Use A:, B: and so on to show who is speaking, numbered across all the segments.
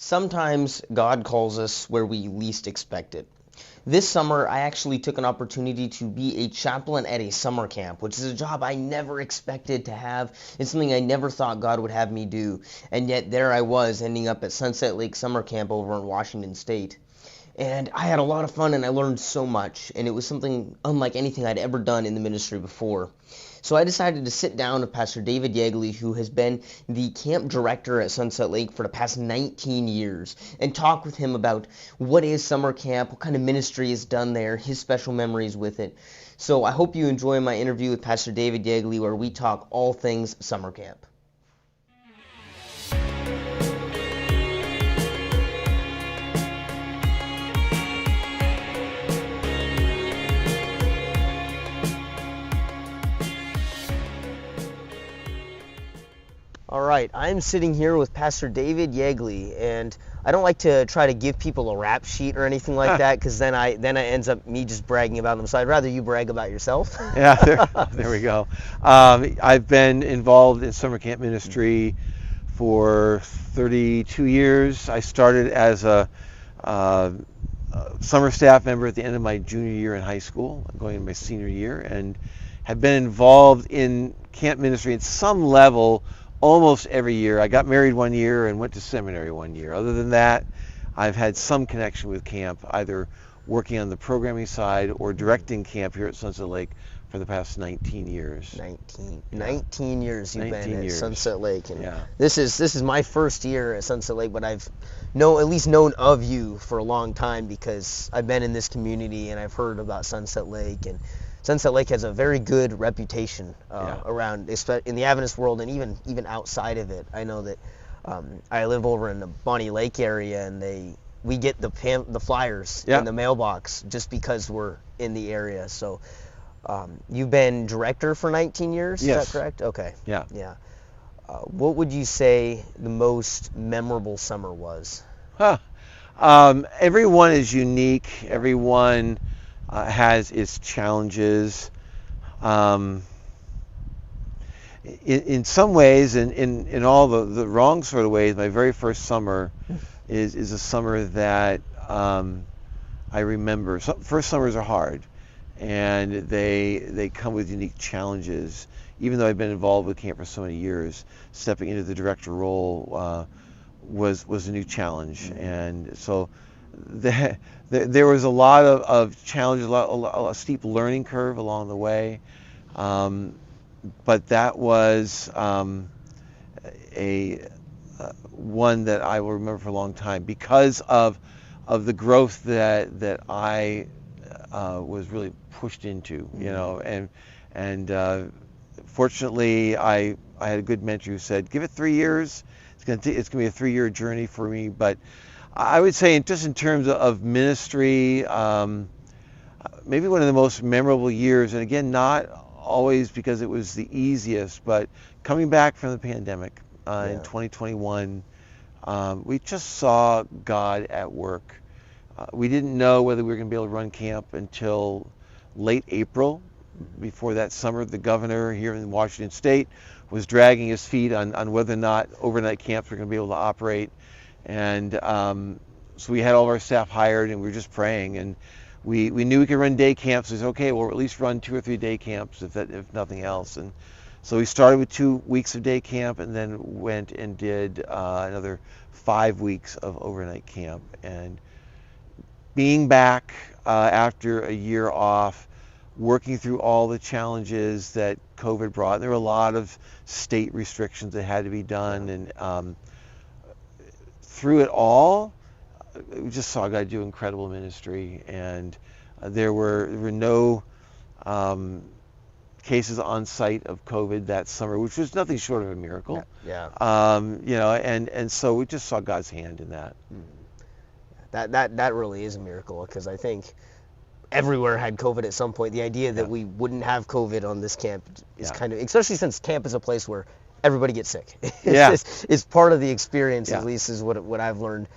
A: Sometimes God calls us where we least expect it. This summer, I actually took an opportunity to be a chaplain at a summer camp, which is a job I never expected to have. It's something I never thought God would have me do. And yet there I was, ending up at Sunset Lake Summer Camp over in Washington State. And I had a lot of fun and I learned so much. And it was something unlike anything I'd ever done in the ministry before. So I decided to sit down with Pastor David Yeagley, who has been the camp director at Sunset Lake for the past 19 years, and talk with him about what is summer camp, what kind of ministry is done there, his special memories with it. So I hope you enjoy my interview with Pastor David Yeagley, where we talk all things summer camp. All right, I'm sitting here with Pastor David Yeagley, and I don't like to try to give people a rap sheet or anything like that, because then it ends up me just bragging about them. So I'd rather you brag about yourself.
B: Yeah, there we go. I've been involved in summer camp ministry for 32 years. I started as a summer staff member at the end of my junior year in high school, going into my senior year, and have been involved in camp ministry at some level almost every year. I got married one year and went to seminary one year. Other than that, I've had some connection with camp, either working on the programming side or directing camp here at Sunset Lake for the past 19 years.
A: 19 years you've
B: 19
A: been
B: years.
A: at Sunset Lake, and
B: Yeah.
A: this is my first year at Sunset Lake, but I've at least known of you for a long time because I've been in this community and I've heard about Sunset Lake, and Sunset Lake has a very good reputation around, in the Adventist world, and even outside of it. I know that I live over in the Bonnie Lake area, and we get the flyers in the mailbox just because we're in the area. So you've been director for 19 years,
B: Yes.
A: is that correct? Okay.
B: Yeah.
A: What would you say the most memorable summer was?
B: Everyone is unique. Everyone has its challenges. In some ways, in all the wrong sort of ways, my very first summer is a summer that I remember. First summers are hard, and they come with unique challenges. Even though I've been involved with camp for so many years, stepping into the director role was a new challenge, and so there was a lot of challenges, a steep learning curve along the way, but that was one that I will remember for a long time because of the growth that I was really pushed into, and fortunately I had a good mentor who said, give it 3 years. It's going to be a 3-year journey for me, but I would say just in terms of ministry, maybe one of the most memorable years, and again, not always because it was the easiest, but coming back from the pandemic in 2021, we just saw God at work. We didn't know whether we were going to be able to run camp until late April. Before that summer, the governor here in Washington State was dragging his feet on whether or not overnight camps were going to be able to operate. And so we had all of our staff hired, and we were just praying, and we knew we could run day camps. We said, okay, we'll at least run 2 or 3 day camps if nothing else. And so we started with 2 weeks of day camp, and then went and did another 5 weeks of overnight camp. And being back after a year off, working through all the challenges that COVID brought, there were a lot of state restrictions that had to be done, and through it all, we just saw God do incredible ministry, and there were no cases on site of COVID that summer, which was nothing short of a miracle. And so we just saw God's hand in that.
A: That really is a miracle, because I think everywhere had COVID at some point. The idea that we wouldn't have COVID on this camp is kind of, especially since camp is a place where everybody gets sick. It's part of the experience, at least is what I've learned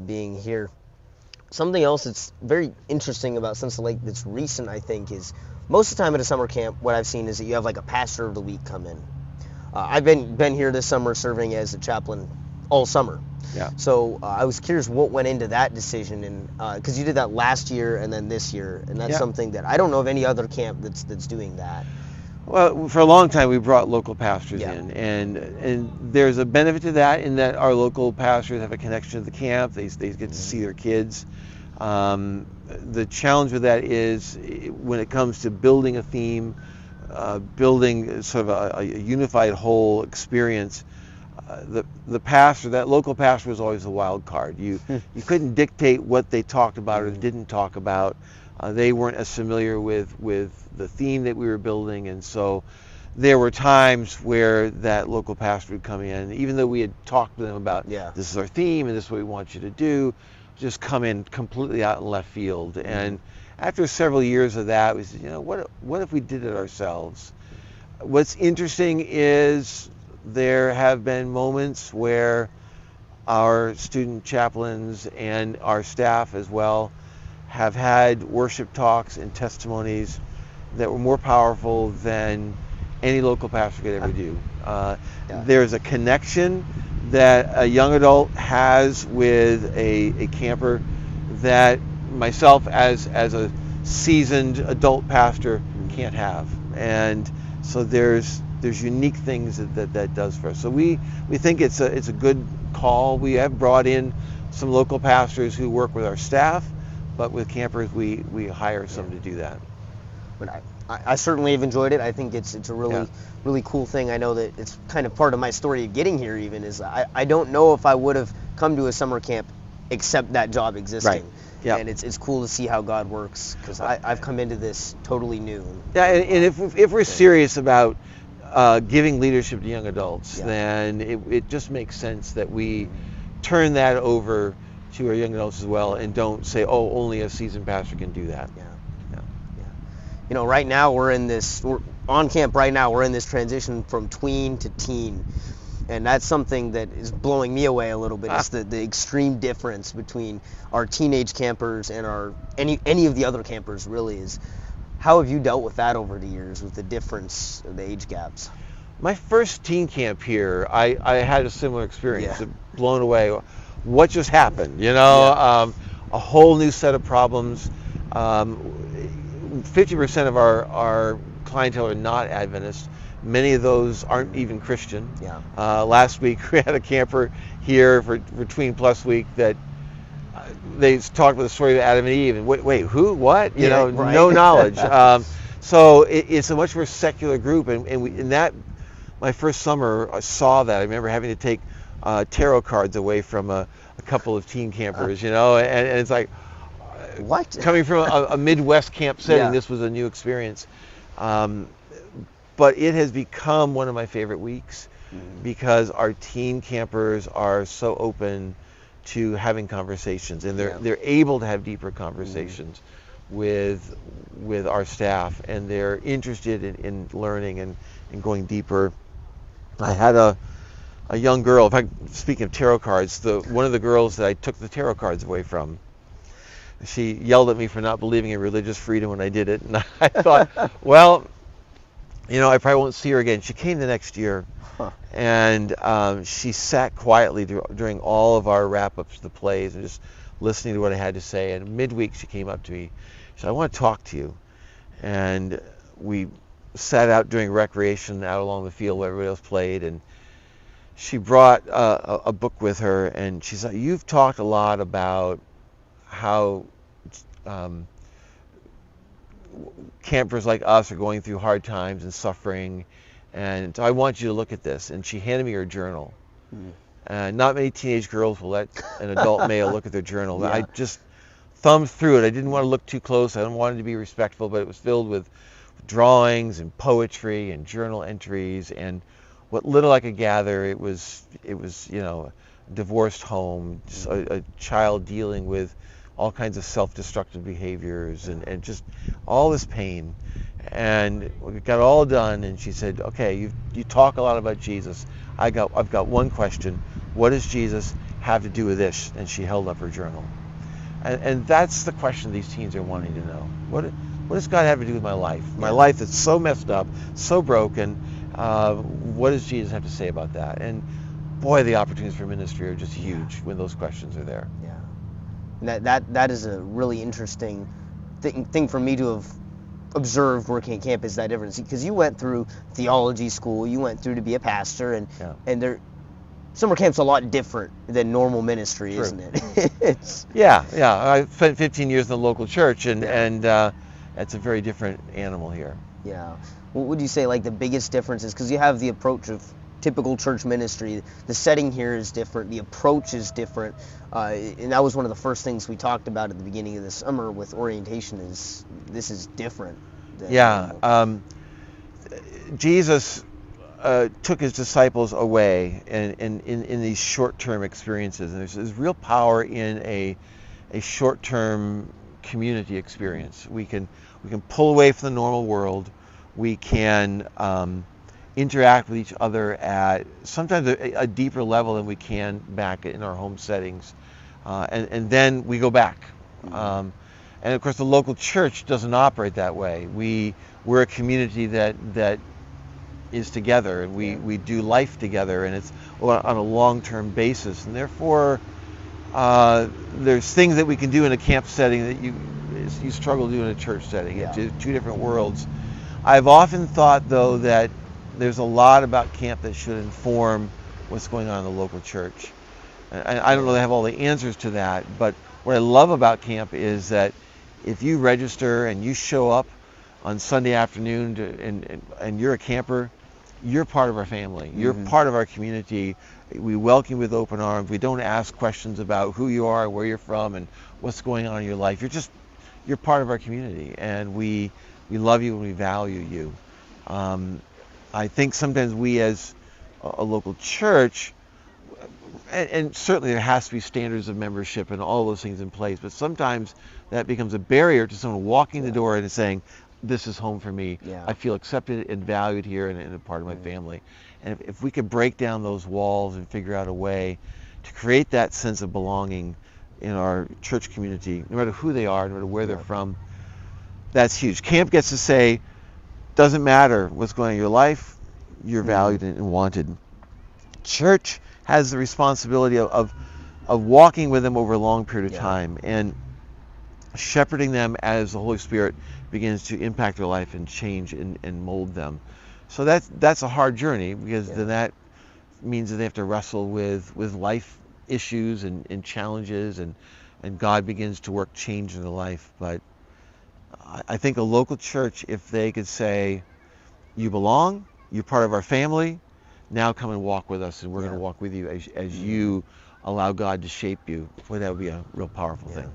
A: being here. Something else that's very interesting about Sunset Lake that's recent, I think, is most of the time at a summer camp, what I've seen is that you have like a pastor of the week come in. I've been here this summer serving as a chaplain all summer.
B: Yeah.
A: So I was curious what went into that decision, and because you did that last year and then this year, and that's something that I don't know of any other camp that's doing that.
B: Well, for a long time we brought local pastors in, and there's a benefit to that in that our local pastors have a connection to the camp. They get to see their kids. The challenge with that is when it comes to building a theme, building sort of a unified whole experience. The pastor, that local pastor, was always a wild card. You couldn't dictate what they talked about or didn't talk about. They weren't as familiar with the theme that we were building, and so there were times where that local pastor would come in, even though we had talked to them about this is our theme and this is what we want you to do, just come in completely out in left field. And after several years of that, we said, what if we did it ourselves? What's interesting is there have been moments where our student chaplains and our staff as well have had worship talks and testimonies that were more powerful than any local pastor could ever do. There's a connection that a young adult has with a camper that myself as a seasoned adult pastor can't have. And so there's unique things that does for us. So we think it's a good call. We have brought in some local pastors who work with our staff, but with campers we hire some to do that.
A: But I certainly have enjoyed it. I think it's a really cool thing. I know that it's kind of part of my story of getting here even is I don't know if I would have come to a summer camp except that job existing.
B: Right. Yeah.
A: And it's cool to see how God works, because I've come into this totally new.
B: Yeah, and if we're serious about giving leadership to young adults, then it just makes sense that we turn that over to our young adults as well, and don't say, oh, only a seasoned pastor can do that.
A: Right now we're on camp right now. We're in this transition from tween to teen, and that's something that is blowing me away a little bit. It's the extreme difference between our teenage campers and any of the other campers. Really, is how have you dealt with that over the years, with the difference of the age gaps?
B: My first teen camp here, I had a similar experience. Blown away. What just happened? A whole new set of problems. 50% of our clientele are not Adventist. Many of those aren't even Christian. Last week we had a camper here for Tween Plus Week that they talked about the story of Adam and Eve, and wait, who, what? No knowledge. So it's a much more secular group, and that my first summer I saw that. I remember having to take tarot cards away from a couple of teen campers, and it's like,
A: what?
B: Coming from a Midwest camp setting, this was a new experience. But it has become one of my favorite weeks because our teen campers are so open to having conversations, and they're able to have deeper conversations with our staff, and they're interested in learning and going deeper. I had a young girl, in fact, speaking of tarot cards, one of the girls that I took the tarot cards away from, she yelled at me for not believing in religious freedom when I did it, and I thought, well, I probably won't see her again. She came the next year, and she sat quietly during all of our wrap-ups of the plays and just listening to what I had to say. And midweek she came up to me. She said, I want to talk to you. And we sat out during recreation out along the field where everybody else played, and she brought a book with her, and she said, you've talked a lot about how campers like us are going through hard times and suffering, and so I want you to look at this. And she handed me her journal. Not many teenage girls will let an adult male look at their journal. I just thumbed through it. I didn't want to look too close. I wanted to be respectful, but it was filled with drawings and poetry and journal entries, and what little I could gather, it was a divorced home, a child dealing with all kinds of self-destructive behaviors and just all this pain. And we got all done, and she said, okay, you talk a lot about Jesus. I've got one question. What does Jesus have to do with this? And she held up her journal. And that's the question these teens are wanting to know. What does God have to do with my life? My life that's so messed up, so broken. What does Jesus have to say about that? And boy, the opportunities for ministry are just huge when those questions are there.
A: Yeah. That is a really interesting thing for me to have observed working at camp, is that difference, because you went through theology school, you went through to be a pastor, and summer camp's a lot different than normal ministry. True. Isn't it?
B: Yeah. I spent 15 years in the local church, and it's a very different animal here.
A: Yeah. What would you say, like, the biggest differences? Because you have the approach of typical church ministry. The setting here is different. The approach is different. And that was one of the first things we talked about at the beginning of the summer with orientation, is this is different.
B: Jesus took his disciples away in these short-term experiences. And there's real power in a short-term community experience. We can pull away from the normal world. We can interact with each other at sometimes a deeper level than we can back in our home settings, and then we go back. And of course, the local church doesn't operate that way. We're a community that is together, and we do life together, and it's on a long-term basis, and therefore there's things that we can do in a camp setting that you struggle to do in a church setting. It's two different worlds. I've often thought, though, that there's a lot about camp that should inform what's going on in the local church. And I don't really have all the answers to that, but what I love about camp is that if you register and you show up on Sunday afternoon and you're a camper, you're part of our family. You're part of our community. We welcome you with open arms. We don't ask questions about who you are, where you're from, and what's going on in your life. You're part of our community, and we love you and we value you. I think sometimes we as a local church, and certainly there has to be standards of membership and all those things in place, but sometimes that becomes a barrier to someone walking the door and saying, this is home for me. I feel accepted and valued here and a part of my family. And if we could break down those walls and figure out a way to create that sense of belonging in our church community, no matter who they are, no matter where they're from, that's huge. Camp gets to say, doesn't matter what's going on in your life, you're valued and wanted. Church has the responsibility of walking with them over a long period of time and shepherding them as the Holy Spirit begins to impact their life and change and mold them. So that's a hard journey, because then that means that they have to wrestle with life issues and challenges, and God begins to work change in their life. But I think a local church, if they could say, you belong, you're part of our family, now come and walk with us, and we're going to walk with you as you allow God to shape you, boy, that would be a real powerful thing.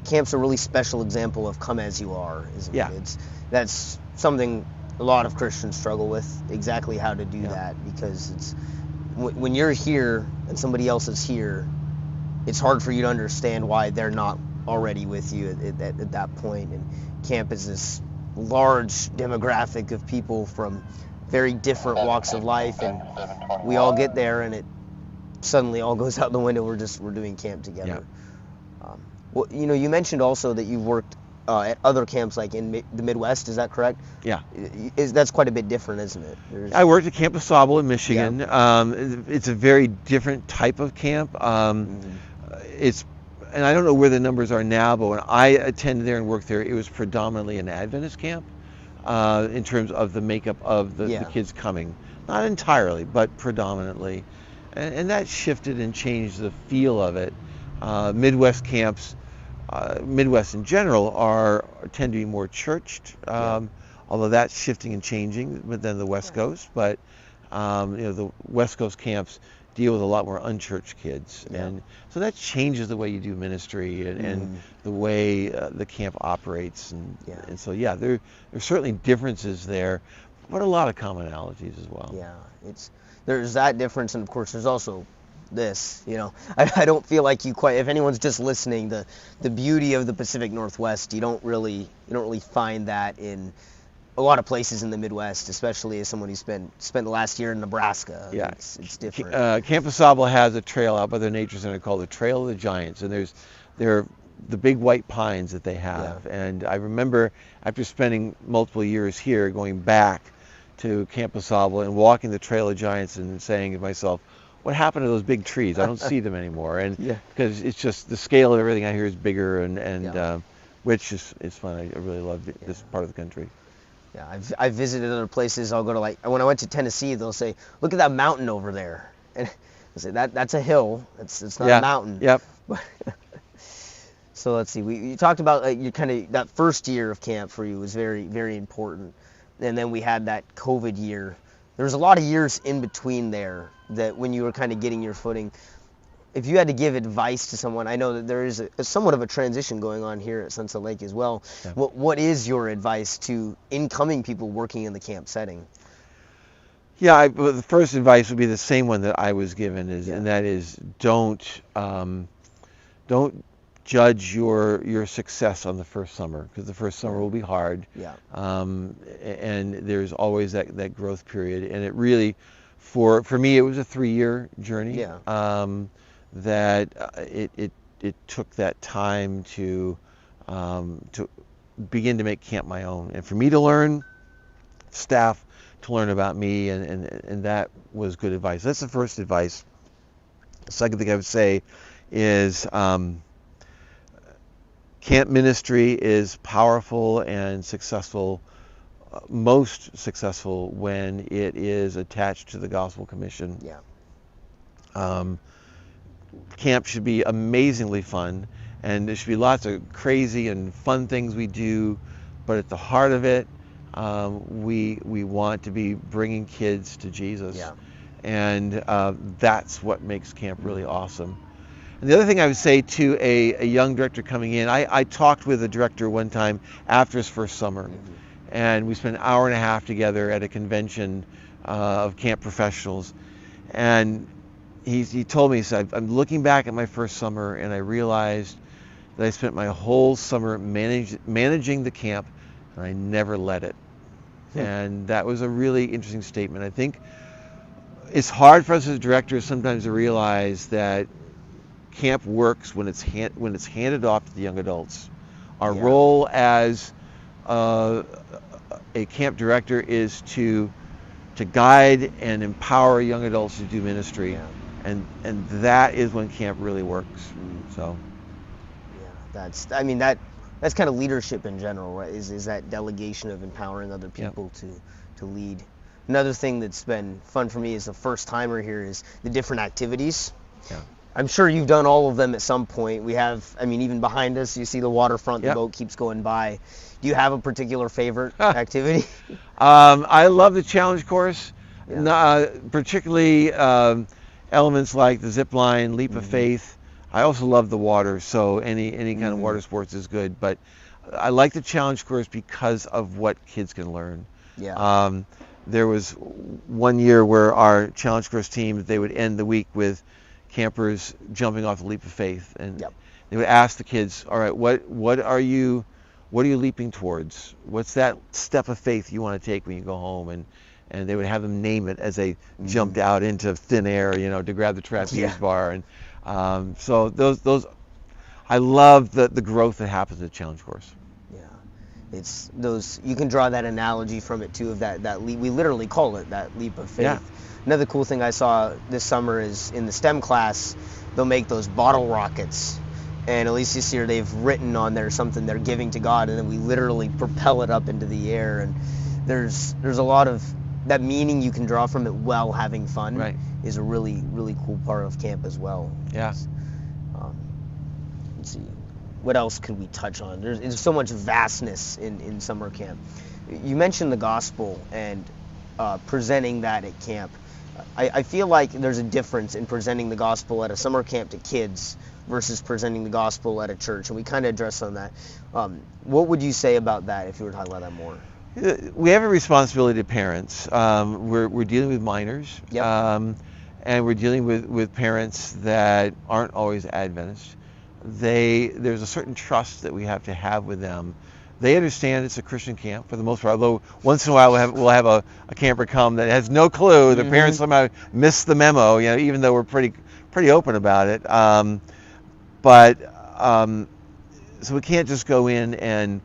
A: Camp's a really special example of come as you are, isn't it? That's something a lot of Christians struggle with, exactly how to do that, because it's when you're here and somebody else is here, it's hard for you to understand why they're not already with you at that point. And camp is this large demographic of people from very different walks of life, and we all get there and it suddenly all goes out the window. We're doing camp together. Well, you mentioned also that you've worked at other camps, like in the Midwest. Is that correct?
B: Yeah.
A: That's quite a bit different, isn't it?
B: I worked at Camp Sauble in Michigan. It's a very different type of camp. And I don't know where the numbers are now, but when I attended there and worked there, it was predominantly an Adventist camp in terms of the makeup of the kids coming. Not entirely, but predominantly. And that shifted and changed the feel of it. Midwest camps, Midwest in general, tend to be more churched, although that's shifting and changing than the West Coast. But the West Coast camps deal with a lot more unchurched kids, and so that changes the way you do ministry and the way the camp operates, and so there's certainly differences there, but a lot of commonalities as well.
A: There's that difference, and of course there's also this, I don't feel like if anyone's just listening, the beauty of the Pacific Northwest, you don't really find that in a lot of places in the Midwest, especially as someone who spent the last year in Nebraska. It's different.
B: Camp Sauble has a trail out by the Nature Center called the Trail of the Giants, and there are the big white pines that they have. And I remember after spending multiple years here, going back to Camp Sauble and walking the Trail of Giants and saying to myself, what happened to those big trees? I don't see them anymore, and
A: Yeah.
B: because it's just the scale of everything I hear is bigger, and
A: Yeah.
B: which is fun. I really love this part of the country.
A: Yeah, I've visited other places. I'll go to, like, when I went to Tennessee, they'll say, "Look at that mountain over there," and I say that's a hill. It's not a mountain.
B: Yep.
A: So let's see. You talked about you kind of that first year of camp for you was very, very important, and then we had that COVID year. There was a lot of years in between there that when you were kind of getting your footing. If you had to give advice to someone, I know that there is a somewhat of a transition going on here at Sunset Lake as well.
B: Yeah.
A: What is your advice to incoming people working in the camp setting?
B: Yeah, well, the first advice would be the same one that I was given, and that is don't judge your success on the first summer, because the first summer will be hard.
A: Yeah.
B: And there's always that growth period, and it really, for me, it was a 3-year journey.
A: Yeah.
B: That it took that time to begin to make camp my own, and for me to learn, staff to learn about me, and that was good advice. That's the first advice. The second thing I would say is camp ministry is powerful and successful, most successful when it is attached to the Gospel Commission.
A: Yeah.
B: Camp should be amazingly fun, and there should be lots of crazy and fun things we do, but at the heart of it, we want to be bringing kids to Jesus.
A: Yeah.
B: And that's what makes camp really awesome. And the other thing I would say to a young director coming in, I talked with a director one time after his first summer, and we spent an hour and a half together at a convention of camp professionals, and he told me, he said, I'm looking back at my first summer, and I realized that I spent my whole summer managing the camp, and I never led it. And that was a really interesting statement. I think it's hard for us as directors sometimes to realize that camp works when it's handed off to the young adults. Our role as a camp director is to guide and empower young adults to do ministry.
A: Yeah.
B: And that is when camp really works. So
A: Yeah, that's kind of leadership in general, right? Is that delegation of empowering other people to lead. Another thing that's been fun for me as a first timer here is the different activities.
B: Yeah.
A: I'm sure you've done all of them at some point. We have, even behind us, you see the waterfront, the boat keeps going by. Do you have a particular favorite activity?
B: I love the challenge course,
A: Yeah.
B: particularly elements like the zip line, leap of faith. I also love the water, so any kind of water sports is good. But I like the challenge course because of what kids can learn.
A: Yeah.
B: There was one year where our challenge course team, they would end the week with campers jumping off the leap of faith, and they would ask the kids, all right, what are you leaping towards? What's that step of faith you want to take when you go home? And they would have them name it as they jumped out into thin air, to grab the trapeze bar. And so those I love the growth that happens at challenge course.
A: It's those, you can draw that analogy from it too, of that leap. We literally call it that leap of faith.
B: Yeah.
A: Another cool thing I saw this summer is in the STEM class, they'll make those bottle rockets. And at least this year they've written on there something they're giving to God, and then we literally propel it up into the air. And there's a lot of that meaning you can draw from it while having fun.
B: Right.
A: Is a really, really cool part of camp as well.
B: Yeah.
A: Let's see. What else could we touch on? There's so much vastness in summer camp. You mentioned the gospel and presenting that at camp. I feel like there's a difference in presenting the gospel at a summer camp to kids versus presenting the gospel at a church, and we kind of addressed on that. What would you say about that if you were to talk about that more?
B: We have a responsibility to parents. We're dealing with minors, and we're dealing with parents that aren't always Adventists. There's a certain trust that we have to have with them. They understand it's a Christian camp for the most part, although once in a while we'll have a camper come that has no clue. The parents somehow missed the memo, even though we're pretty open about it. So we can't just go in and,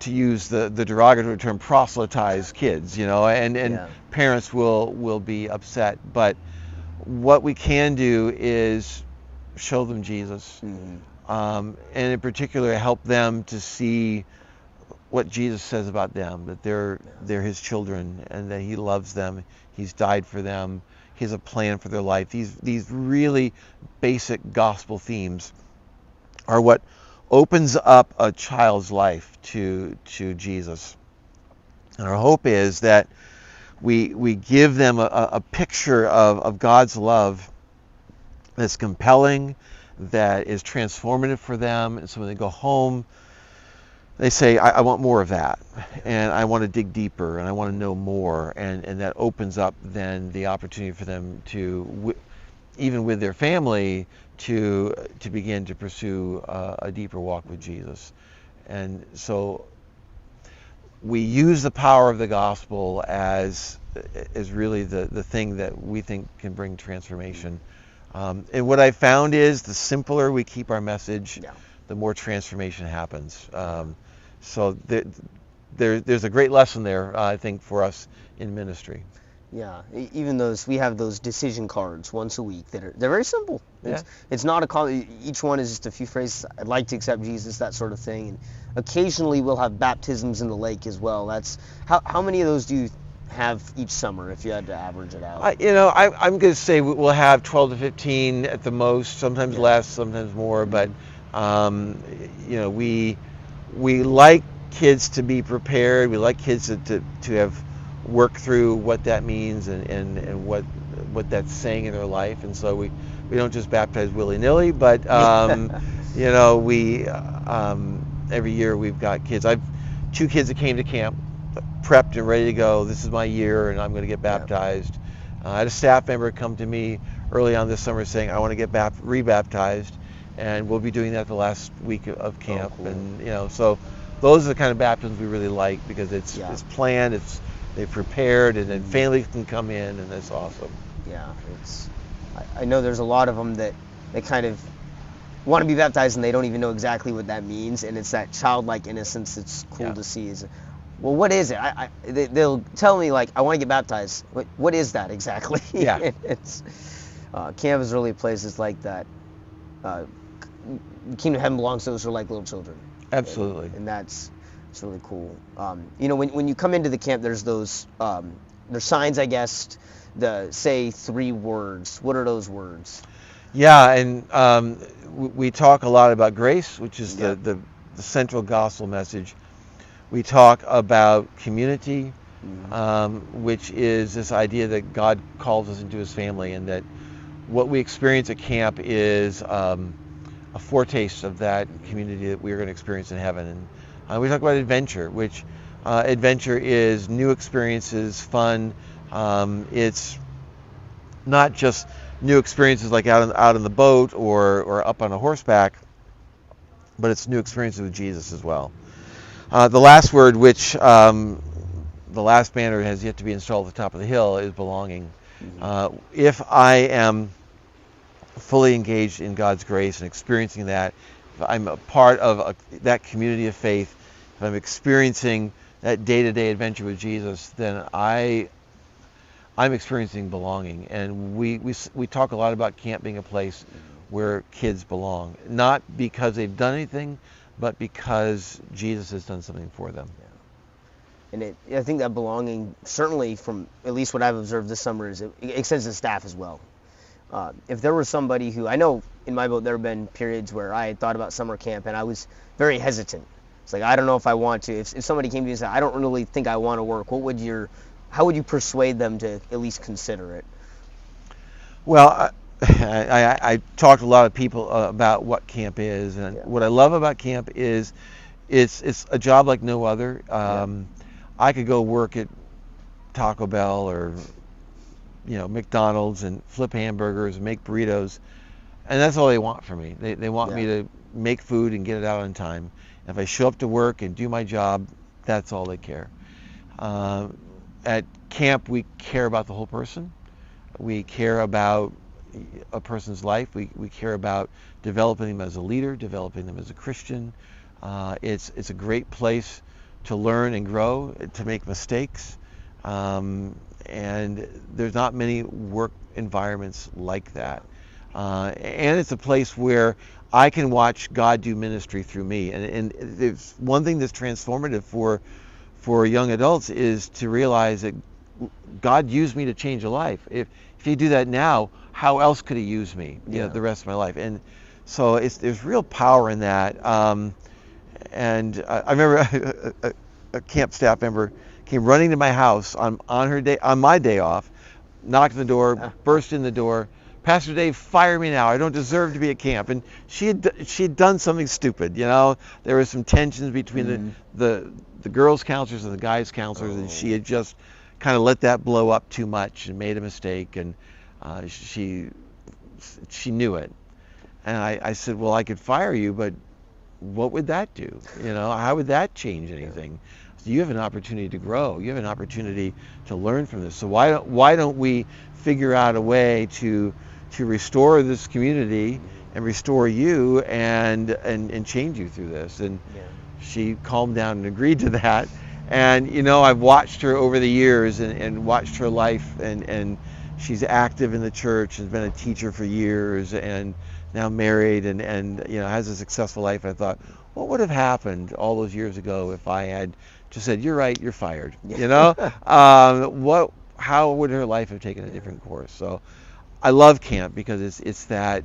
B: to use the derogatory term, proselytize kids, and parents will be upset. But what we can do is show them Jesus, and in particular help them to see what Jesus says about them, that they're his children and that he loves them, he's died for them, he has a plan for their life. These really basic gospel themes are what opens up a child's life to Jesus. And our hope is that we give them a picture of God's love that's compelling, that is transformative for them, and so when they go home, they say, I want more of that, and I want to dig deeper, and I want to know more, and that opens up then the opportunity for them to, even with their family, to begin to pursue a deeper walk with Jesus. And so we use the power of the gospel as really the thing that we think can bring transformation. And what I found is the simpler we keep our message, the more transformation happens. So there's a great lesson there, I think, for us in ministry.
A: Yeah, even we have those decision cards once a week they're very simple. It's not each one is just a few phrases. I'd like to accept Jesus, that sort of thing. And occasionally we'll have baptisms in the lake as well. That's how many of those do you have each summer, if you had to average it out?
B: I'm going to say we'll have 12 to 15 at the most, sometimes less, sometimes more, but we like kids to be prepared. We like kids to have worked through what that means and what that's saying in their life. And so we don't just baptize willy-nilly, but we every year we've got kids. I've 2 kids that came to camp, prepped and ready to go. This is my year, and I'm going to get baptized. I had a staff member come to me early on this summer saying, I want to get rebaptized, and we'll be doing that the last week of camp.
A: Cool.
B: And so those are the kind of baptisms we really like, because it's planned, they've prepared, and then families can come in, and that's awesome.
A: Yeah, I know there's a lot of them that they kind of want to be baptized and they don't even know exactly what that means, and it's that childlike innocence that's cool to see. Well, what is it? They'll tell me, like, I want to get baptized. What is that exactly?
B: Yeah.
A: Camp is really a place that's like that. Kingdom of Heaven belongs to those who are like little children.
B: Absolutely.
A: And it's really cool. When you come into the camp, there's those there's signs, I guess, say 3 words. What are those words?
B: Yeah, and we talk a lot about grace, which is the central gospel message. We talk about community, which is this idea that God calls us into his family, and that what we experience at camp is a foretaste of that community that we're going to experience in heaven. And we talk about adventure, which adventure is new experiences, fun. It's not just new experiences like out on the boat or up on a horseback, but it's new experiences with Jesus as well. The last word, which the last banner has yet to be installed at the top of the hill, is belonging. If I am fully engaged in God's grace and experiencing that, if I'm a part of that community of faith, if I'm experiencing that day-to-day adventure with Jesus, then I'm experiencing belonging. And we talk a lot about camp being a place where kids belong, not because they've done anything, but because Jesus has done something for them.
A: Yeah. And I think that belonging, certainly from at least what I've observed this summer, is it extends to staff as well. If there was somebody who, I know in my boat there have been periods where I had thought about summer camp and I was very hesitant. It's like, I don't know if I want to. If somebody came to me and said, I don't really think I want to work, how would you persuade them to at least consider it?
B: Well, I talked to a lot of people about what camp is, and what I love about camp is it's a job like no other. I could go work at Taco Bell or McDonald's and flip hamburgers and make burritos, and that's all they want from me. They want me to make food and get it out on time. If I show up to work and do my job, that's all they care. At camp, we care about the whole person. We care about a person's life. We care about developing them as a leader, developing them as a Christian. It's a great place to learn and grow, to make mistakes. And there's not many work environments like that. And it's a place where I can watch God do ministry through me. And there's one thing that's transformative for young adults is to realize that God used me to change a life. If He do that now, how else could He use me, the rest of my life? And so there's real power in that. And I remember a camp staff member came running to my house on my day off, knocked on the door, burst in the door. Pastor Dave, fire me now. I don't deserve to be at camp. And she had done something stupid. There was some tensions between the girls' counselors and the guys' counselors, and she had just kind of let that blow up too much and made a mistake. And she knew it. And I said, well, I could fire you, but what would that do? How would that change anything? So you have an opportunity to grow. You have an opportunity to learn from this. So why don't we figure out a way to restore this community and restore you and change you through this? And she calmed down and agreed to that. And I've watched her over the years and watched her life, and she's active in the church, has been a teacher for years, and now married, and has a successful life. I thought, what would have happened all those years ago if I had just said, you're right, you're fired? How would her life have taken a different course? So I love camp because it's that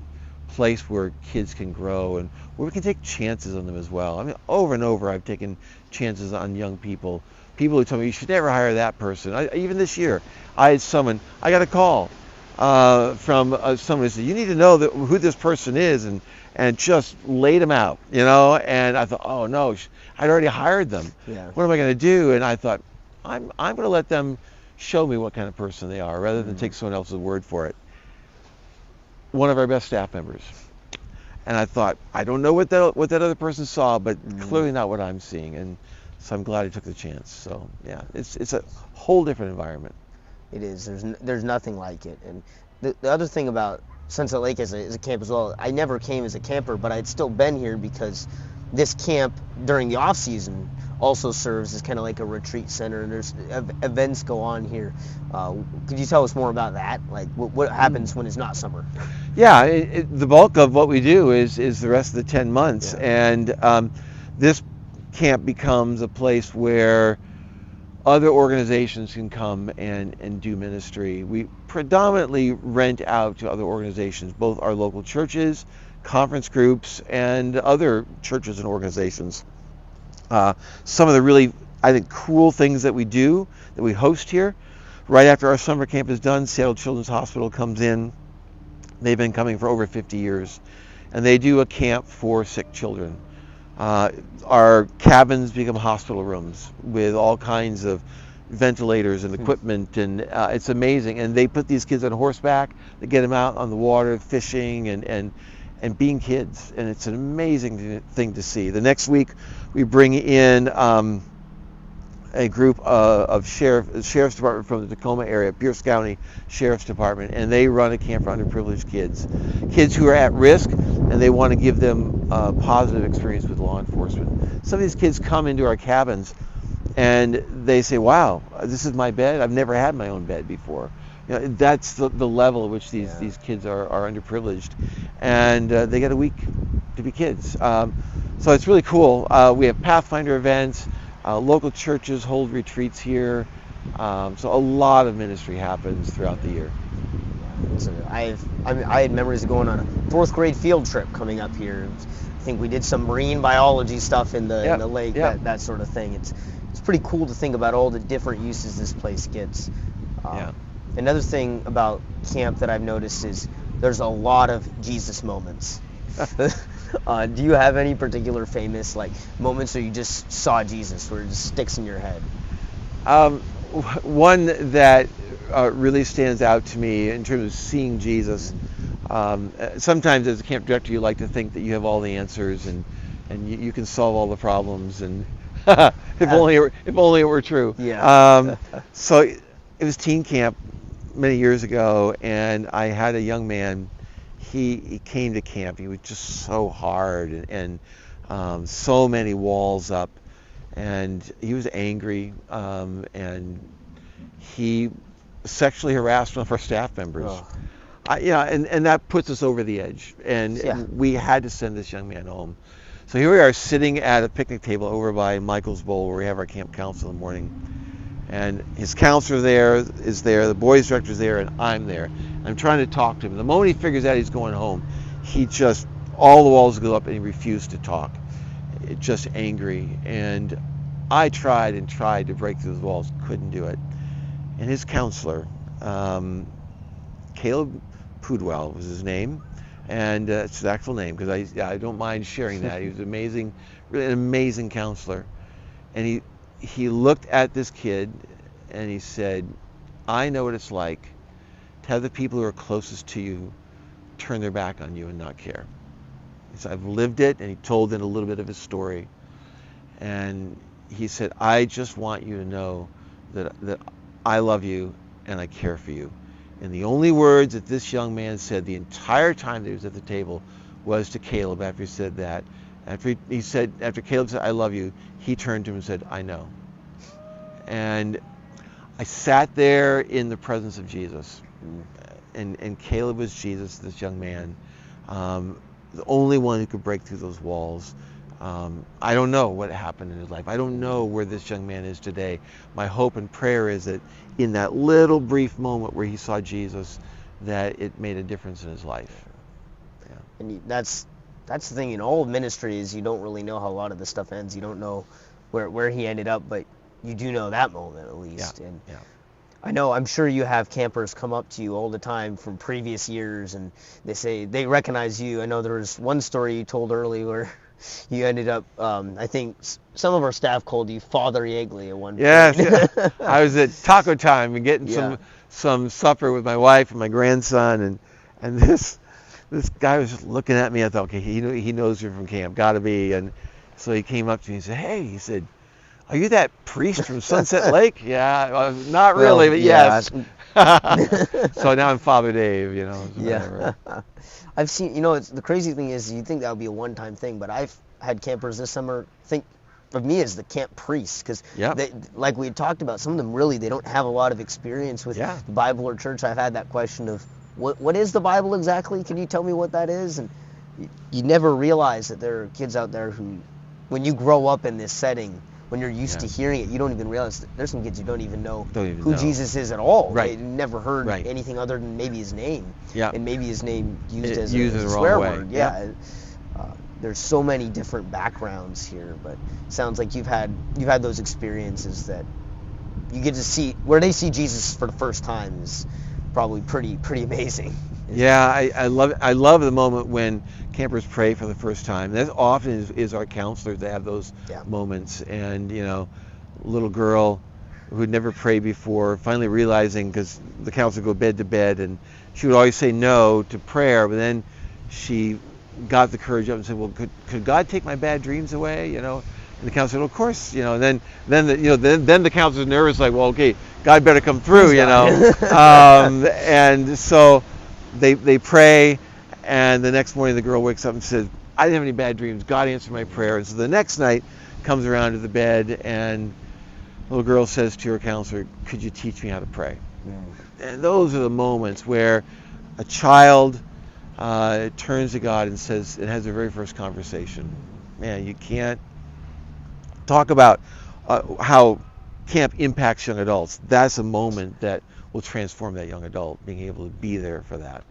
B: place where kids can grow and where we can take chances on them as well. I mean, over and over I've taken chances on young people who told me, you should never hire that person. Even this year, I got a call from someone who said, you need to know who this person is, and just laid them out, and I thought, oh no, I'd already hired them. What am I going to do? And I thought, I'm going to let them show me what kind of person they are rather than take someone else's word for it. One of our best staff members. And I thought, I don't know what that other person saw, but clearly not what I'm seeing. And so I'm glad I took the chance. So yeah, it's a whole different environment.
A: It is. There's nothing like it. And the other thing about Sunset Lake as a camp as well, I never came as a camper, but I'd still been here because this camp during the off season also serves as kind of like a retreat center, and there's events go on here. Could you tell us more about that? Like what happens when it's not summer?
B: Yeah, the bulk of what we do is the rest of the 10 months, and this camp becomes a place where other organizations can come and do ministry. We predominantly rent out to other organizations, both our local churches, conference groups, and other churches and organizations. Some of the really, I think, cool things that we do, that we host here, right after our summer camp is done, Seattle Children's Hospital comes in. They've been coming for over 50 years, and they do a camp for sick children. Our cabins become hospital rooms with all kinds of ventilators and equipment, and it's amazing. And they put these kids on horseback, they get them out on the water fishing and being kids, and it's an amazing thing to see. The next week we bring in a group of sheriff's department from the Tacoma area, Pierce County Sheriff's Department, and they run a camp for underprivileged kids who are at risk, and they want to give them a positive experience with law enforcement. Some of these kids come into our cabins and they say, wow, this is my bed. I've never had my own bed before. That's the level at which these kids are underprivileged, and they get a week to be kids. So it's really cool. We have Pathfinder events. Local churches hold retreats here. So a lot of ministry happens throughout the year.
A: So I had memories of going on a 4th grade field trip coming up here. I think we did some marine biology stuff in the lake, that sort of thing. It's pretty cool to think about all the different uses this place gets. Another thing about camp that I've noticed is there's a lot of Jesus moments. Do you have any particular famous moments where you just saw Jesus, where it just sticks in your head?
B: One that really stands out to me in terms of seeing Jesus. Sometimes as a camp director, you like to think that you have all the answers and you can solve all the problems, and if only it were true. So it was teen camp many years ago, and I had a young man. He came to camp. He was just so hard and so many walls up, and he was angry, and he sexually harassed one of our staff members.
A: Oh.
B: And that puts us over the edge, and
A: Yeah.
B: we had to send this young man home. So here we are sitting at a picnic table over by Michael's Bowl, where we have our camp council in the morning, and his counselor is there, the boys director's there, and I'm there. I'm trying to talk to him. The moment he figures out he's going home, all the walls go up and he refused to talk. Just angry. And I tried and tried to break through those walls, couldn't do it. And his counselor, Caleb Pudwell was his name, and it's his actual name, because I don't mind sharing that. He was amazing, really an amazing counselor. And he looked at this kid and he said, I know what it's like to have the people who are closest to you turn their back on you and not care. He said, I've lived it, and he told them a little bit of his story. And he said, I just want you to know that I love you and I care for you. And the only words that this young man said the entire time that he was at the table was to Caleb after he said that. After Caleb said, I love you, he turned to him and said, I know. And I sat there in the presence of Jesus. And Caleb was Jesus, this young man, the only one who could break through those walls. I don't know what happened in his life. I don't know where this young man is today. My hope and prayer is that in that little brief moment where he saw Jesus, that it made a difference in his life. Yeah.
A: And that's the thing in all ministry, is you don't really know how a lot of this stuff ends. You don't know where he ended up, but you do know that moment at least.
B: Yeah.
A: And
B: Yeah.
A: I'm sure you have campers come up to you all the time from previous years, and they say they recognize you. I know there was one story you told early where you ended up, I think some of our staff called you Father Yeagley at one point.
B: Yes, I was at taco time and getting some supper with my wife and my grandson, and this guy was just looking at me. I thought, okay, he knows you're from camp, gotta be. And so he came up to me and said, hey, he said, are you that priest from Sunset Lake? Yeah, not really, but yes. So now I'm Father Dave,
A: Yeah. I've seen, the crazy thing is, you'd think that would be a one-time thing, but I've had campers this summer think of me as the camp priest, because like we had talked about, some of them really, they don't have a lot of experience with the Bible or church. I've had that question of, what is the Bible exactly? Can you tell me what that is? And you never realize that there are kids out there who, when you grow up in this setting, when you're used to hearing it, you don't even realize that there's some kids who don't even know who Jesus is at all.
B: Right.
A: They never heard anything other than maybe his name.
B: Yeah.
A: And maybe his name used as a swear word. Yeah. There's so many different backgrounds here, but it sounds like you've had those experiences that you get to see, where they see Jesus for the first time is probably pretty amazing.
B: Yeah, I love the moment when campers pray for the first time. That often is our counselors that have those moments. And little girl who had never prayed before, finally realizing, because the counselor would go bed to bed, and she would always say no to prayer, but then she got the courage up and said, well, could God take my bad dreams away? And the counselor said, well, of course. And then the counselor's nervous, like, well, okay, God better come through. And so they pray, and the next morning the girl wakes up and says, I didn't have any bad dreams. God answered my prayer. And so the next night comes around to the bed, and the little girl says to her counselor, could you teach me how to pray? And those are the moments where a child turns to God and says, and has their very first conversation. Man, you can't talk about how camp impacts young adults. That's a moment that will transform that young adult, being able to be there for that.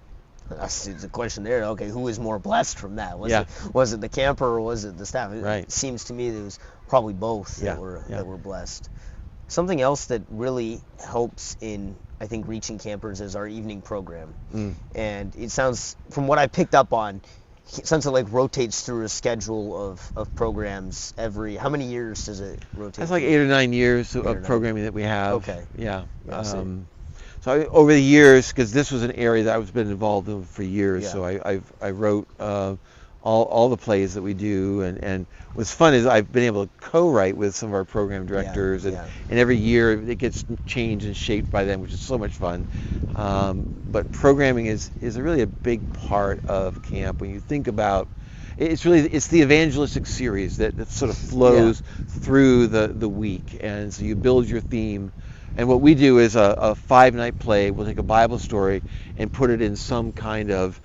A: That's the question there. Okay, who was more blessed from that? Was it the camper or was it the staff? It seems to me that it was probably both that were blessed. Something else that really helps in, I think, reaching campers is our evening program. And it sounds, from what I picked up on, it sounds like rotates through a schedule of programs every, how many years does it rotate?
B: That's like 8 or 9 years of programming that we have.
A: Okay.
B: Yeah. So over the years, because this was an area that I've been involved in for years, so I wrote all the plays that we do, and what's fun is I've been able to co-write with some of our program directors, and every year it gets changed and shaped by them, which is so much fun. But programming is really a big part of camp. When you think about it's the evangelistic series that sort of flows through the week, and so you build your theme And what we do is a 5-night play. We'll take a Bible story and put it in some kind of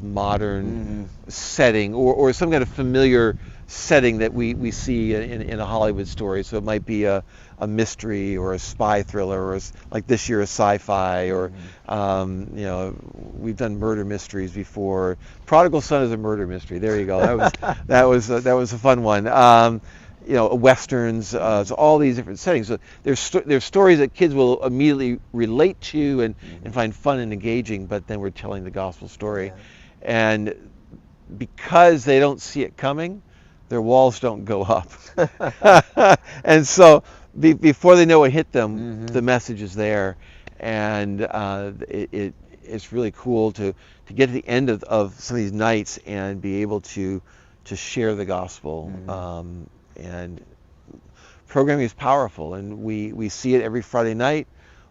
B: modern setting, or some kind of familiar setting that we see in a Hollywood story. So it might be a mystery or a spy thriller, or like this year a sci-fi, or we've done murder mysteries before. Prodigal Son is a murder mystery. There you go. That was a fun one. Westerns, so all these different settings. So there's stories that kids will immediately relate to and find fun and engaging, but then we're telling the gospel story. And because they don't see it coming, their walls don't go up. And so before they know it hit them, the message is there. And it's really cool to get to the end of some of these nights and be able to share the gospel. And programming is powerful, and we see it every Friday night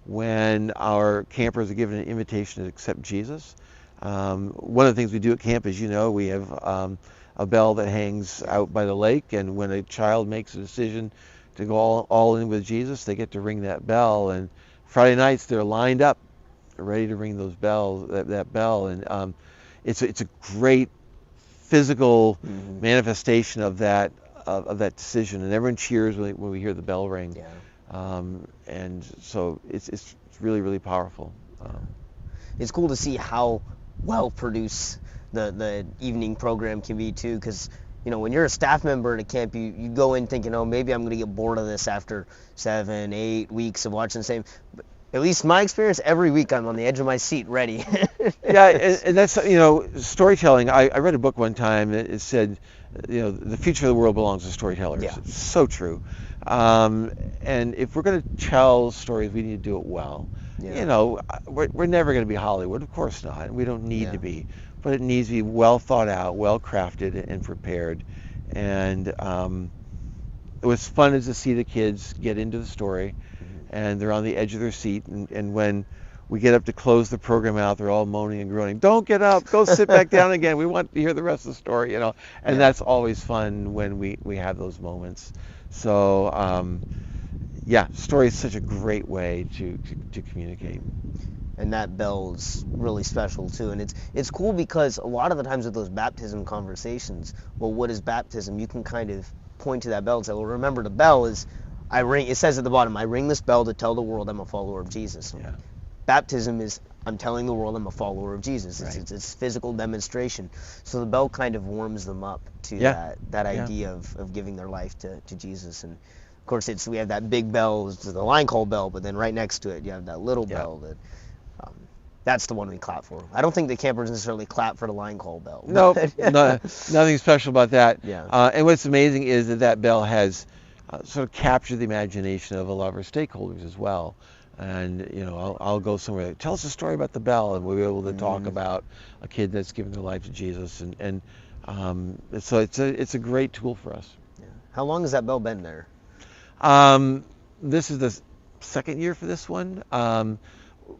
B: when our campers are given an invitation to accept Jesus. One of the things we do at camp is, we have a bell that hangs out by the lake, and when a child makes a decision to go all in with Jesus, they get to ring that bell. And Friday nights they're lined up, ready to ring those bells, that bell, and it's a great physical manifestation of that decision, and everyone cheers when we hear the bell ring. And so it's really, really powerful.
A: It's cool to see how well produced the evening program can be too, because when you're a staff member at a camp, you go in thinking, oh, maybe I'm going to get bored of this after 7-8 weeks of watching the same. But at least my experience, every week I'm on the edge of my seat ready.
B: And that's, storytelling. I read a book one time that it said, the future of the world belongs to storytellers. It's so true. And if we're going to tell stories, we need to do it well. We're never going to be Hollywood, of course not. We don't need to be, but it needs to be well thought out, well crafted, and prepared. And it was fun to see the kids get into the story, and they're on the edge of their seat. And when we get up to close the program out, they're all moaning and groaning. Don't get up, go sit back down again. We want to hear the rest of the story, And that's always fun when we have those moments. So, story is such a great way to communicate.
A: And that bell is really special too. And it's cool because a lot of the times with those baptism conversations, well, what is baptism? You can kind of point to that bell and say, well, remember the bell is, it says at the bottom, I ring this bell to tell the world I'm a follower of Jesus. Baptism is, I'm telling the world I'm a follower of Jesus. It's physical demonstration. So the bell kind of warms them up to that idea of giving their life to Jesus. And of course, we have that big bell, the line call bell, but then right next to it, you have that little bell that. That's the one we clap for. I don't think the campers necessarily clap for the line call bell.
B: No, nothing special about that. And what's amazing is that bell has sort of captured the imagination of a lot of our stakeholders as well. And I'll go somewhere. Tell us a story about the bell, and we'll be able to talk about a kid that's given their life to Jesus. And so it's a great tool for us.
A: How long has that bell been there?
B: This is the second year for this one.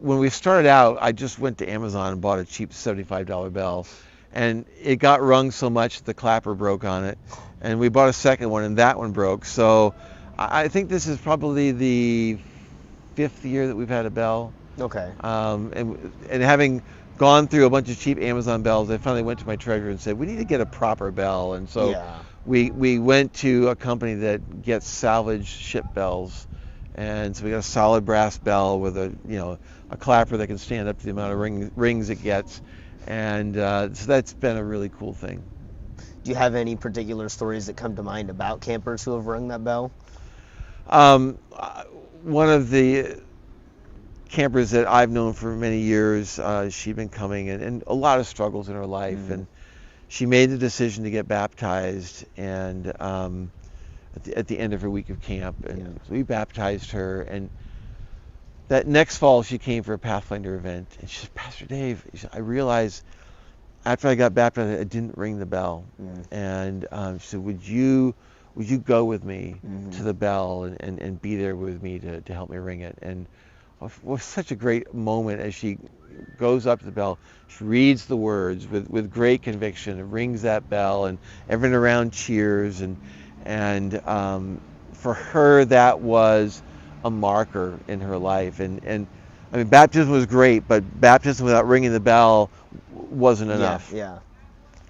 B: When we started out, I just went to Amazon and bought a cheap $75 bell, and it got rung so much the clapper broke on it, and we bought a second one, and that one broke. So I think this is probably the 5th year that we've had a bell.
A: Okay.
B: And having gone through a bunch of cheap Amazon bells, I finally went to my treasurer and said, we need to get a proper bell. And so we went to a company that gets salvage ship bells. And so we got a solid brass bell with a clapper that can stand up to the amount of rings it gets. And so that's been a really cool thing.
A: Do you have any particular stories that come to mind about campers who have rung that bell?
B: One of the campers that I've known for many years, she'd been coming and a lot of struggles in her life. And she made the decision to get baptized, and at the end of her week of camp, and so we baptized her. And that next fall she came for a Pathfinder event, and she said, Pastor Dave, I realized after I got baptized I didn't ring the bell. And she said, would you go with me to the bell and be there with me to help me ring it? And it was such a great moment as she goes up to the bell, she reads the words with great conviction, and rings that bell, and everyone around cheers. And for her, that was a marker in her life. And I mean, baptism was great, but baptism without ringing the bell wasn't enough.
A: Yeah.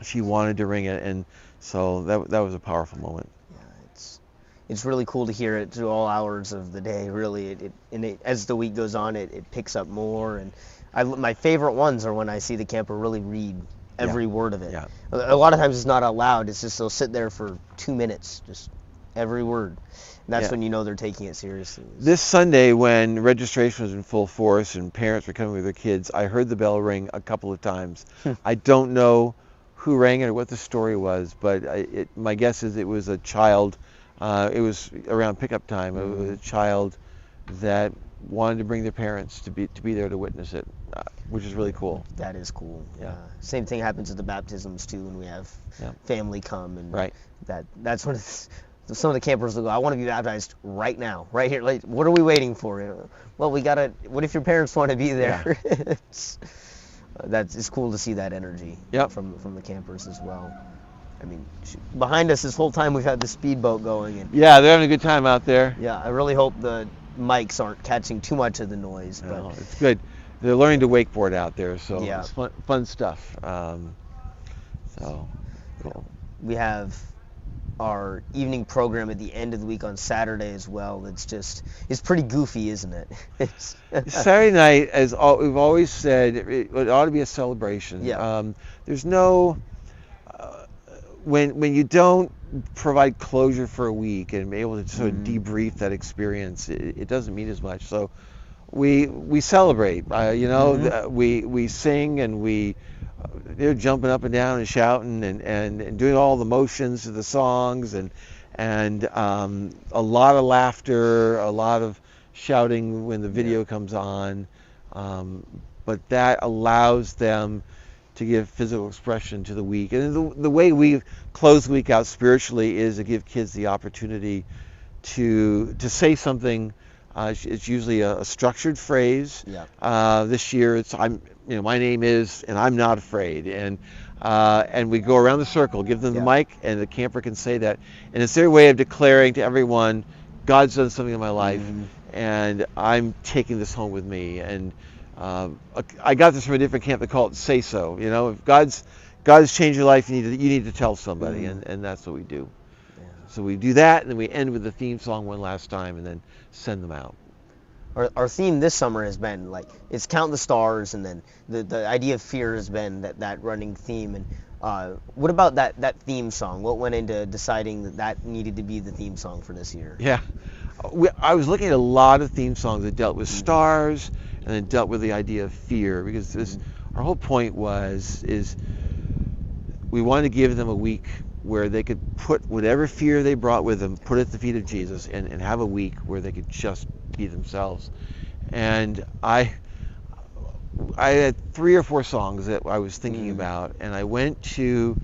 B: She wanted to ring it, and so that was a powerful moment.
A: Yeah, it's really cool to hear it through all hours of the day. Really, as the week goes on, it picks up more. And my favorite ones are when I see the camper really read every word of it.
B: Yeah.
A: A lot of times it's not out loud. It's just they'll sit there for 2 minutes, just every word. And that's when you know they're taking it seriously.
B: This Sunday, when registration was in full force and parents were coming with their kids, I heard the bell ring a couple of times. I don't know who rang it or what the story was, but my guess is it was a child. It was around pickup time. It was a child that wanted to bring their parents to be there to witness it, which is really cool.
A: That is cool.
B: Yeah.
A: Same thing happens at the baptisms too, when we have family come, and that's when some of the campers will go, I want to be baptized right now, right here. Like, what are we waiting for? Well, what if your parents want to be there? Yeah. It's cool to see that energy from the campers as well. I mean, behind us this whole time we've had the speedboat going. And
B: yeah, they're having a good time out there.
A: Yeah, I really hope the mics aren't catching too much of the noise.
B: No,
A: but
B: it's good. They're learning to wakeboard out there, so it's fun stuff. So cool.
A: We have our evening program at the end of the week on Saturday as well. It's pretty goofy, isn't it?
B: Saturday night, as we've always said, it ought to be a celebration.
A: Yeah.
B: There's no when you don't provide closure for a week and be able to sort of debrief that experience, it doesn't mean as much. So we celebrate. We sing, and they're jumping up and down and shouting and doing all the motions of the songs, and a lot of laughter, a lot of shouting when the video comes on, but that allows them to give physical expression to the week. And the way we close the week out spiritually is to give kids the opportunity to say something. It's usually a structured phrase.
A: Yeah.
B: This year it's my name is, and I'm not afraid. And we go around the circle, give them the mic, and the camper can say that. And it's their way of declaring to everyone, God's done something in my life, and I'm taking this home with me. And I got this from a different camp. They call it "Say So." If God's changed your life, you need to tell somebody, and that's what we do. Yeah. So we do that, and then we end with the theme song one last time, and then send them out.
A: Our theme this summer has been it's count the stars, and then the idea of fear has been that running theme. And what about that theme song? What went into deciding that needed to be the theme song for this year?
B: Yeah, I was looking at a lot of theme songs that dealt with stars and then dealt with the idea of fear, because our whole point is we wanted to give them a week where they could put whatever fear they brought with them, put it at the feet of Jesus, and have a week where they could just be themselves. And I had 3 or 4 songs that I was thinking about, and I went to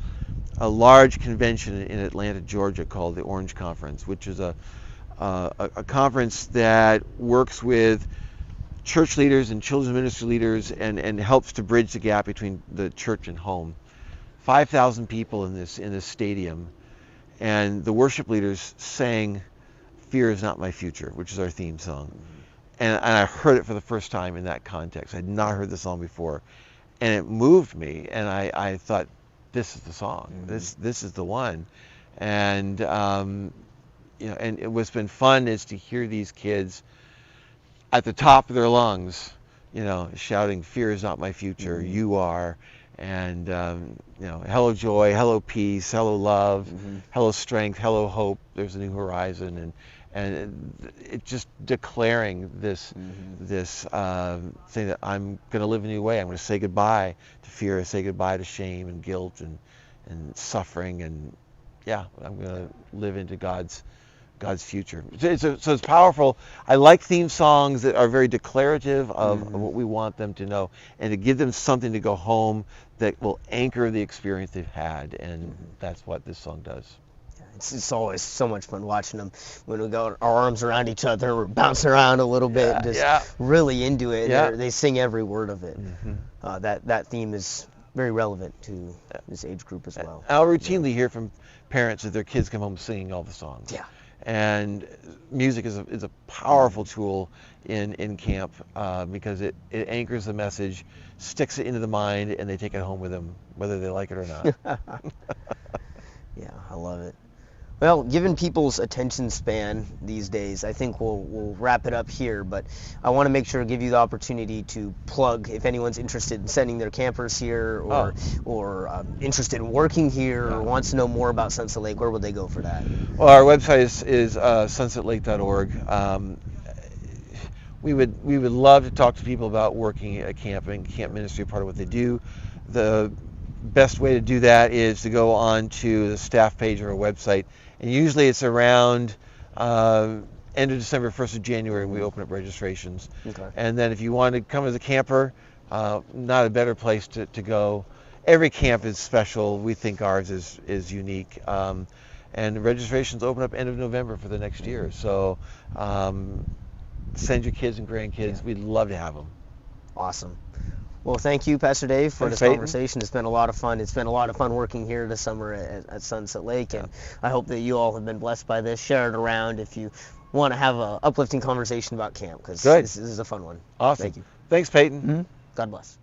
B: a large convention in Atlanta, Georgia called the Orange Conference, which is a conference that works with church leaders and children's ministry leaders and helps to bridge the gap between the church and home. 5,000 people in this stadium, and the worship leaders sang "Fear Is Not My Future," which is our theme song. And I heard it for the first time in that context. I had not heard the song before, and it moved me. And I thought, this is the song. This is the one. And and what's been fun is to hear these kids at the top of their lungs, shouting, "Fear is not my future. You are." And hello joy, hello peace, hello love, hello strength, hello hope. There's a new horizon, and it's just declaring this thing that I'm going to live a new way. I'm going to say goodbye to fear, say goodbye to shame and guilt and suffering, and I'm going to live into God's future. So it's powerful. I like theme songs that are very declarative of what we want them to know, and to give them something to go home that will anchor the experience they've had, and that's what this song does.
A: It's always so much fun watching them when we got our arms around each other and we're bouncing around a little bit, really into it. Yeah. They sing every word of it. That theme is very relevant to this age group as well.
B: I'll routinely hear from parents that their kids come home singing all the songs.
A: Yeah.
B: And music is a powerful tool in camp because it anchors the message, sticks it into the mind, and they take it home with them, whether they like it or not.
A: Yeah, I love it. Well, given people's attention span these days, I think we'll wrap it up here, but I want to make sure to give you the opportunity to plug if anyone's interested in sending their campers here or interested in working here or wants to know more about Sunset Lake. Where would they go for that?
B: Well, our website is sunsetlake.org. We would love to talk to people about working at camping, camp ministry, part of what they do. The best way to do that is to go on to the staff page of our website, and usually it's around end of December, 1st of January, we open up registrations.
A: Okay.
B: And then if you want to come as a camper, not a better place to go. Every camp is special. We think ours is unique. And registrations open up end of November for the next year. So send your kids and grandkids.
A: Yeah.
B: We'd love to have them.
A: Awesome. Well, thank you, Pastor Dave, for
B: Thanks,
A: this
B: Payton.
A: conversation. It's been a lot of fun. It's been a lot of fun working here this summer at Sunset Lake, and I hope that you all have been blessed by this. Share it around if you want to have an uplifting conversation about camp, because this is a fun one.
B: Awesome.
A: Thank you.
B: Thanks, Payton.
A: Mm-hmm. God bless.